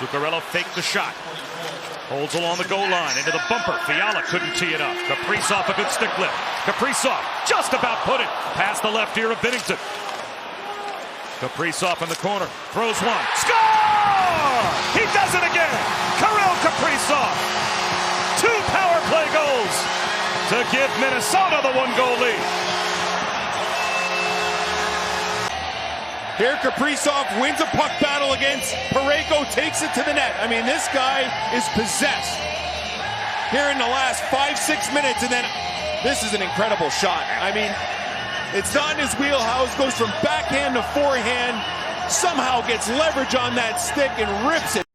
Zuccarello faked the shot. Holds along the goal line, into the bumper. Fiala couldn't tee it up. Kaprizov, a good stick lift. Kaprizov just about put it past the left ear of Binnington. Kaprizov in the corner, throws one. Score! He does it again! Kirill Kaprizov! 2 power play goals to give Minnesota the 1-goal lead. Here Kaprizov wins a puck battle against Parayko, takes it to the net. I mean, this guy is possessed here in the last 5-6 minutes, and then this is an incredible shot. I mean, it's not in his wheelhouse, goes from backhand to forehand, somehow gets leverage on that stick and rips it.